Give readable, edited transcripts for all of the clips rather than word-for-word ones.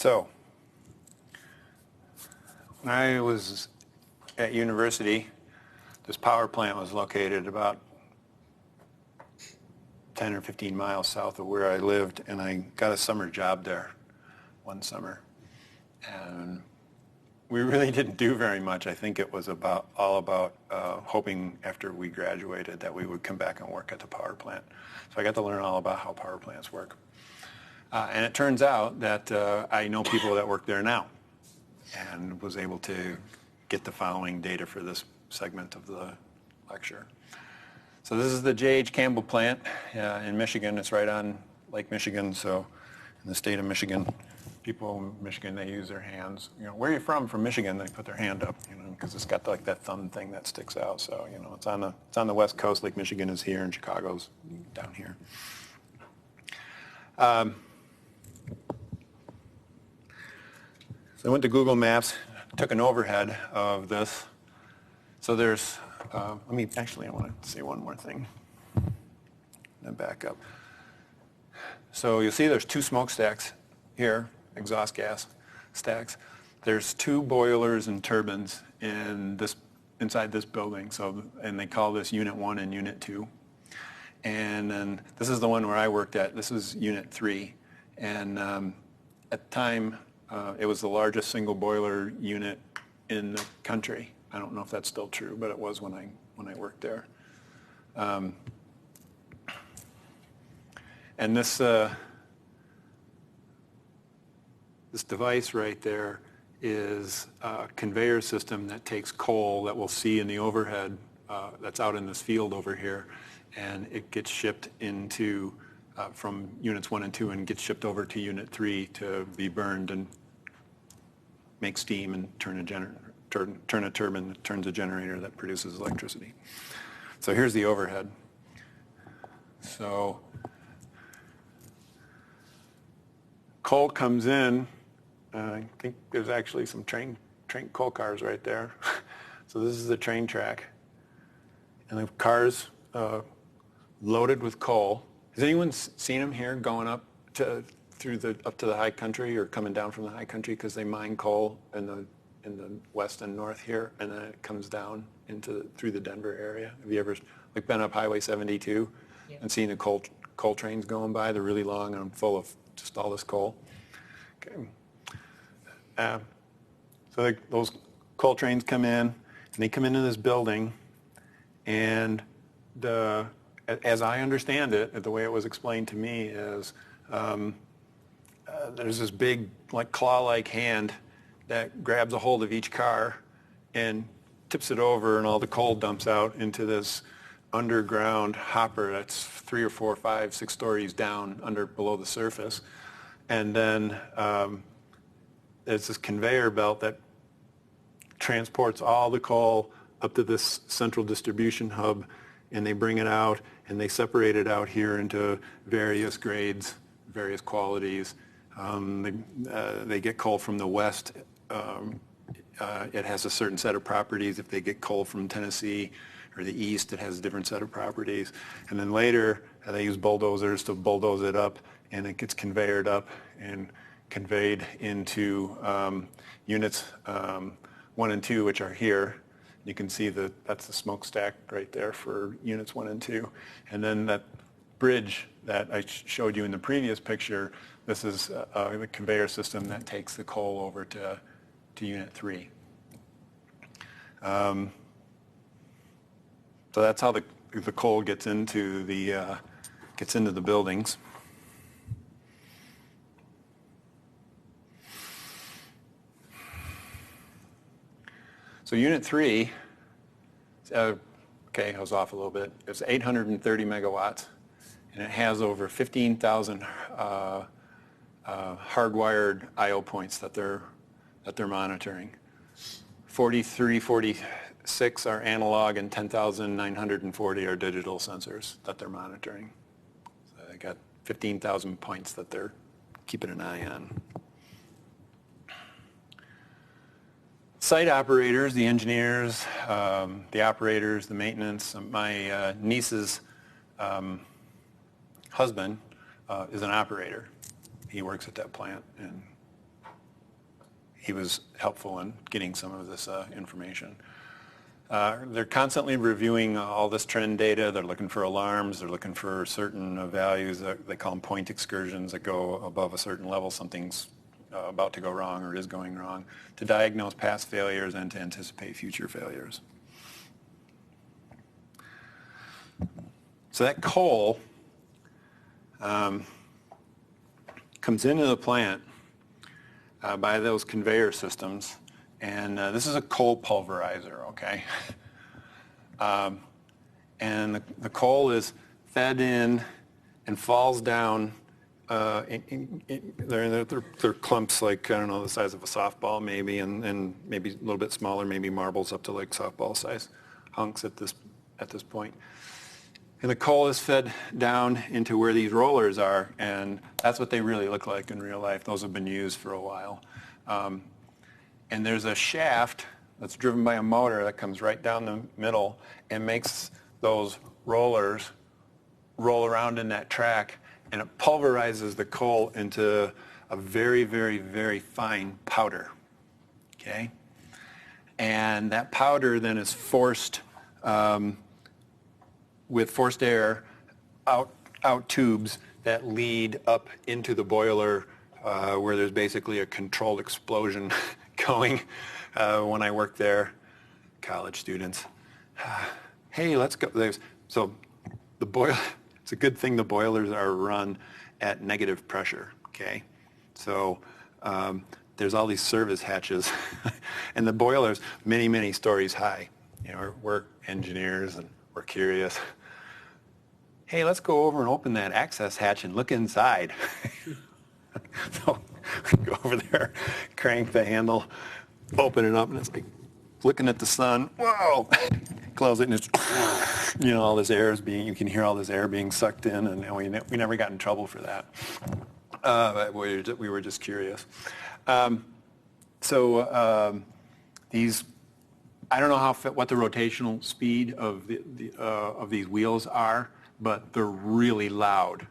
So, when I was at university, this power plant was located about 10 or 15 miles south of where I lived, and I got a summer job there one summer. And we really didn't do very much. I think it was all about hoping after we graduated that we would come back and work at the power plant. So I got to learn all about how power plants work. And it turns out that I know people that work there now, and was able to get the following data for this segment of the lecture. So this is the J.H. Campbell plant in Michigan. It's right on Lake Michigan. So in the state of Michigan, people in Michigan, they use their hands. You know, where are you from? From Michigan. They put their hand up, you know, because it's got like that thumb thing that sticks out. So, you know, it's on the west coast. Lake Michigan is here, and Chicago's down here. So I went to Google Maps, took an overhead of this. So there's, I want to say one more thing. Then back up. So you'll see there's two smokestacks here, exhaust gas stacks. There's two boilers and turbines inside this building. So, and they call this Unit 1 and Unit 2. And then this is the one where I worked at. This is Unit 3. And at the time, it was the largest single boiler unit in the country. I don't know if that's still true, but it was when I worked there. And this device right there is a conveyor system that takes coal that we'll see in the overhead that's out in this field over here, and it gets shipped into from Units 1 and 2 and gets shipped over to Unit 3 to be burned and make steam and turn a turbine that turns a generator that produces electricity. So here's the overhead. So coal comes in. I think there's actually some train coal cars right there. So this is the train track, and the cars loaded with coal. Has anyone seen them here going up to the high country or coming down from the high country, because they mine coal in the west and north here, and then it comes down through the Denver area? Have you ever been up Highway 72 and seen the coal trains going by? They're really long and full of just all this coal. Okay. So those coal trains come in, and they come into this building, and as I understand it, the way it was explained to me is there's this big, like, claw-like hand that grabs a hold of each car and tips it over, and all the coal dumps out into this underground hopper that's 3 or 4 or 5, 6 stories down below the surface. And then there's this conveyor belt that transports all the coal up to this central distribution hub, and they bring it out, and they separate it out here into various grades, various qualities. They get coal from the west. It has a certain set of properties. If they get coal from Tennessee or the east, it has a different set of properties. And then later, they use bulldozers to bulldoze it up, and it gets conveyored up and conveyed into Units 1 and 2, which are here. You can see that's the smokestack right there for Units 1 and 2. And then that bridge that I showed you in the previous picture, this is the conveyor system that takes the coal over to Unit 3. So that's how the coal gets into the buildings. So Unit 3, okay, I was off a little bit. It's 830 megawatts, and it has over 15,000 hardwired I/O points that they're monitoring. 46 are analog, and 10,940 are digital sensors that they're monitoring. So they got 15,000 points that they're keeping an eye on. Site operators, the engineers, the operators, the maintenance. My niece's husband is an operator. He works at that plant, and he was helpful in getting some of this information. They're constantly reviewing all this trend data. They're looking for alarms. They're looking for certain values. They call them point excursions that go above a certain level. Something's about to go wrong or is going wrong, to diagnose past failures and to anticipate future failures. So that coal comes into the plant by those conveyor systems, and this is a coal pulverizer, okay? And the coal is fed in and falls down. They're clumps like, I don't know, the size of a softball maybe, and maybe a little bit smaller, maybe marbles up to like softball size hunks at this point. And the coal is fed down into where these rollers are, and that's what they really look like in real life. Those have been used for a while. And there's a shaft that's driven by a motor that comes right down the middle and makes those rollers roll around in that track, and it pulverizes the coal into a very, very, very fine powder, okay? And that powder then is forced with forced air out tubes that lead up into the boiler where there's basically a controlled explosion going. When I worked there, college students, hey, let's go. So the boiler, it's a good thing the boilers are run at negative pressure, okay? So there's all these service hatches, and the boiler's many, many stories high. You know, we're engineers and we're curious. Hey, let's go over and open that access hatch and look inside. So we go over there, crank the handle, open it up, and it's like looking at the sun. Whoa! Close it, and it's, you know, all this air is being, you can hear all this air being sucked in, and we never got in trouble for that. But we were just curious. These, I don't know what the rotational speed of these wheels are, but they're really loud.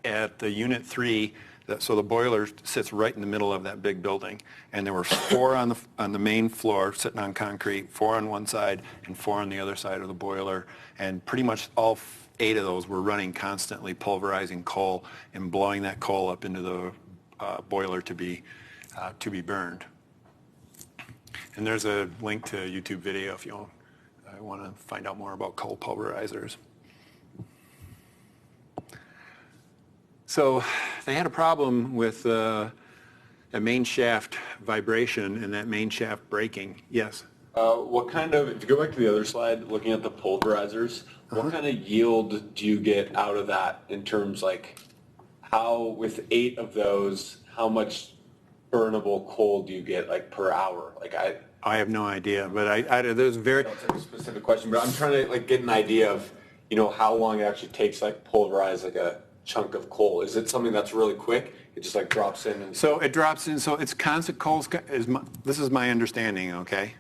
At the Unit 3, so the boiler sits right in the middle of that big building, and there were 4 on the main floor sitting on concrete, 4 on one side and 4 on the other side of the boiler, and pretty much all 8 of those were running constantly, pulverizing coal and blowing that coal up into the boiler to be burned. And there's a link to a YouTube video if you want to find out more about coal pulverizers. So they had a problem with a main shaft vibration and that main shaft breaking. Yes? What kind of, if you go back to the other slide, looking at the pulverizers, what kind of yield do you get out of that in terms like how, with 8 of those, how much burnable coal do you get like per hour? Like I have no idea, but there's very... That's a specific question, but I'm trying to like get an idea of, you know, how long it actually takes like pulverize like a chunk of coal. Is it something that's really quick? It just like drops in? And so it drops in, so it's constant, this is my understanding, okay?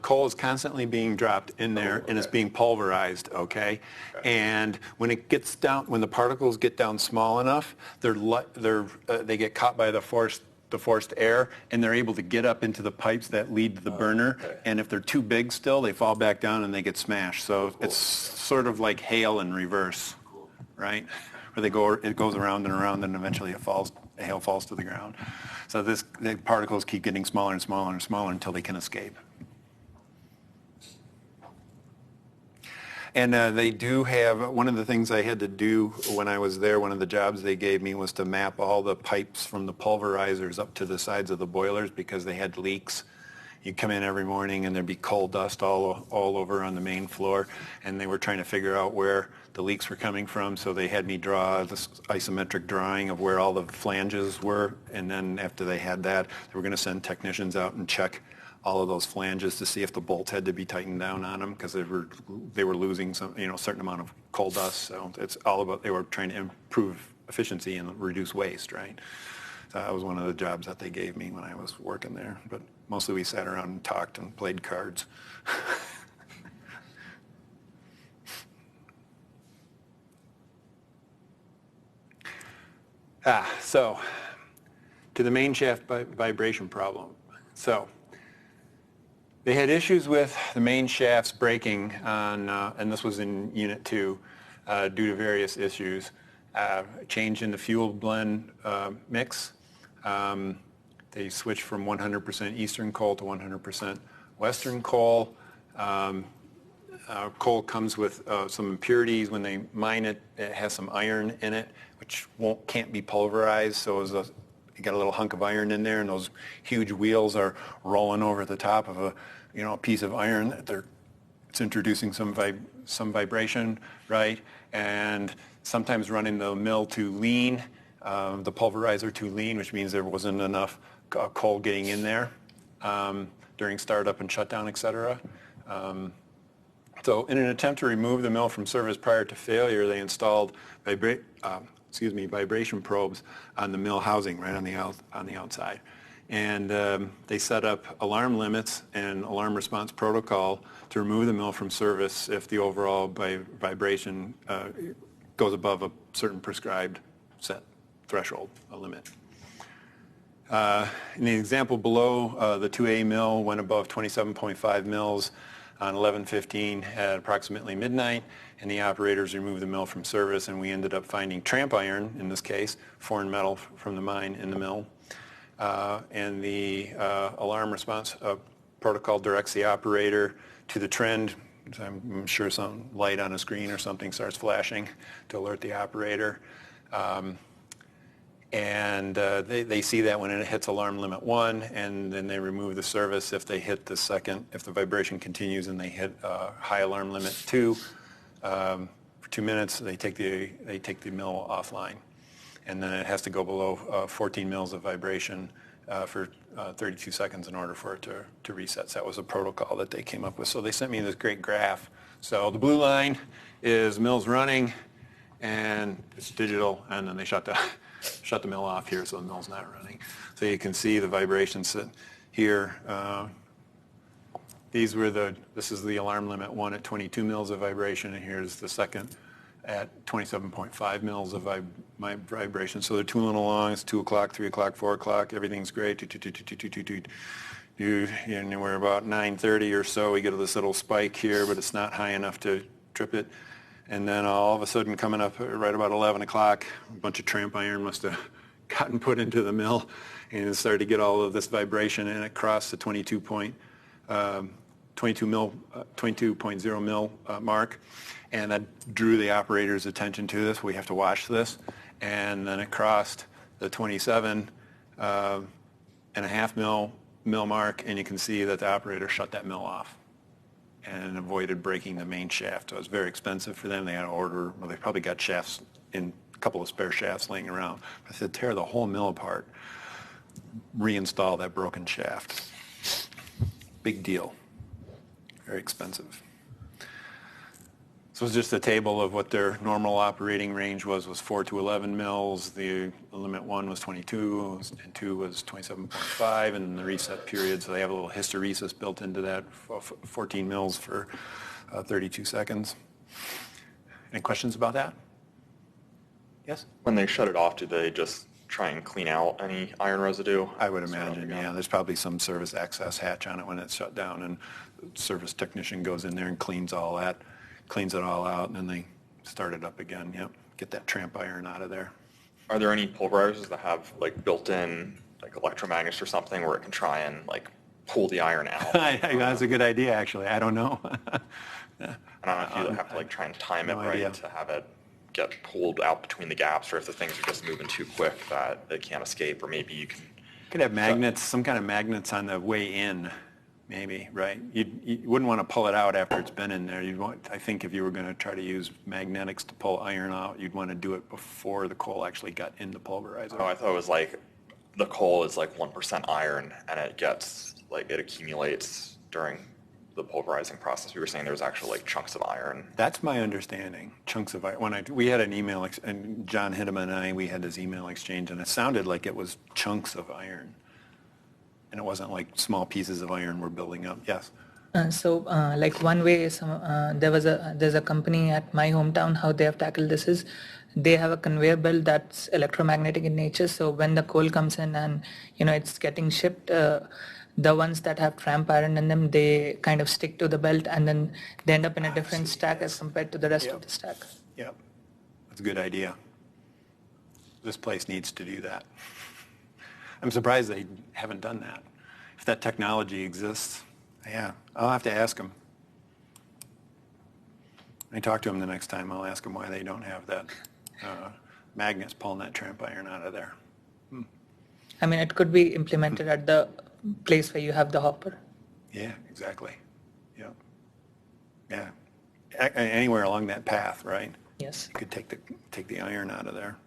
Coal is constantly being dropped in there, and it's being pulverized, okay? And when it gets down, when the particles get down small enough, they get caught by the forced air, and they're able to get up into the pipes that lead to the burner. And if they're too big still, they fall back down and they get smashed. So it's sort of like hail in reverse, right? Where it goes around and around, and eventually hail falls to the ground. So the particles keep getting smaller and smaller and smaller until they can escape. And they do have, one of the things I had to do when I was there, one of the jobs they gave me was to map all the pipes from the pulverizers up to the sides of the boilers because they had leaks. You'd come in every morning and there'd be coal dust all over on the main floor, and they were trying to figure out where the leaks were coming from, so they had me draw this isometric drawing of where all the flanges were, and then after they had that, they were going to send technicians out and check all of those flanges to see if the bolts had to be tightened down on them because they were losing some, you know, a certain amount of coal dust. So it's all about, they were trying to improve efficiency and reduce waste, right? So that was one of the jobs that they gave me when I was working there. But mostly we sat around and talked and played cards. So to the main shaft vibration problem. So they had issues with the main shafts breaking on, and this was in Unit 2, due to various issues. Change in the fuel blend mix. They switched from 100% Eastern coal to 100% Western coal. Coal comes with some impurities. When they mine it, it has some iron in it, which can't be pulverized. So you got a little hunk of iron in there, and those huge wheels are rolling over the top of a piece of iron. It's introducing some vibration, right? And sometimes running the mill too lean, the pulverizer too lean, which means there wasn't enough coal getting in there during startup and shutdown, et cetera. So in an attempt to remove the mill from service prior to failure, they installed vibration probes on the mill housing right on the outside. And they set up alarm limits and alarm response protocol to remove the mill from service if the overall vibration goes above a certain prescribed set threshold, a limit. In the example below, the 2A mill went above 27.5 mils on 11/15 at approximately midnight, and the operators removed the mill from service, and we ended up finding tramp iron, in this case, foreign metal from the mine in the mill. And the alarm response protocol directs the operator to the trend. I'm sure some light on a screen or something starts flashing to alert the operator. And they see that when it hits alarm limit 1, and then they remove the service if they hit the second, if the vibration continues and they hit high alarm limit 2. For 2 minutes, they take the mill offline. And then it has to go below 14 mils of vibration for 32 seconds in order for it to reset. So that was a protocol that they came up with. So they sent me this great graph. So the blue line is mill's running, and it's digital, and then they shut the mill off here, so the mill's not running. So you can see the vibrations here. This is the alarm limit 1 at 22 mils of vibration, and here's the second at 27.5 mils of vibration. So they're tooling along. It's 2 o'clock, 3 o'clock, 4 o'clock. Everything's great. And we're about 9:30 or so. We get this little spike here, but it's not high enough to trip it. And then all of a sudden, coming up right about 11 o'clock, a bunch of tramp iron must have gotten put into the mill, and it started to get all of this vibration, and it crossed the 22.0 mil mark, and that drew the operator's attention to this. We have to watch this. And then it crossed the 27.5 mil mark, and you can see that the operator shut that mill off and avoided breaking the main shaft. So it was very expensive for them. They had to order, well, they probably got shafts in a couple of spare shafts laying around. I said, tear the whole mill apart, reinstall that broken shaft. Big deal. Very expensive. So it's just a table of what their normal operating range was 4 to 11 mils. The limit 1 was 22, and 2 was 27.5, and the reset period, so they have a little hysteresis built into that, 14 mils for 32 seconds. Any questions about that? Yes? When they shut it off, do they just try and clean out any iron residue? I would imagine, yeah. There's probably some service access hatch on it when it's shut down, and the service technician goes in there and cleans it all out, and then they start it up again. Yep, get that tramp iron out of there. Are there any pulverizers that have like built-in like electromagnets or something where it can try and like pull the iron out? That's a good idea, actually. I don't know. Yeah. I don't know if you have to like try and time it right to have it get pulled out between the gaps, or if the things are just moving too quick that it can't escape, or maybe you could have magnets, some kind of magnets on the way in. Maybe, right? You wouldn't want to pull it out after it's been in there. I think if you were going to try to use magnetics to pull iron out, you'd want to do it before the coal actually got in the pulverizer. Oh, I thought it was like the coal is like 1% iron, and it accumulates during the pulverizing process. We were saying there's actually like chunks of iron. That's my understanding, chunks of iron. We had an email, and John Hideman and we had this email exchange, and it sounded like it was chunks of iron. And it wasn't like small pieces of iron were building up. Yes. Like one way, there's a company at my hometown. How they have tackled this is, they have a conveyor belt that's electromagnetic in nature. So when the coal comes in and it's getting shipped, The ones that have tramp iron in them, they kind of stick to the belt and then they end up in a different see, stack as yes. compared to the rest Yep. of the stack. Yep, that's a good idea. This place needs to do that. I'm surprised they haven't done that. If that technology exists, yeah, I'll have to ask them. When I talk to them the next time, I'll ask them why they don't have that magnets pulling that tramp iron out of there. I mean, it could be implemented at the place where you have the hopper. Yeah, exactly. Yep. Yeah. Anywhere along that path, right? Yes. You could take the iron out of there.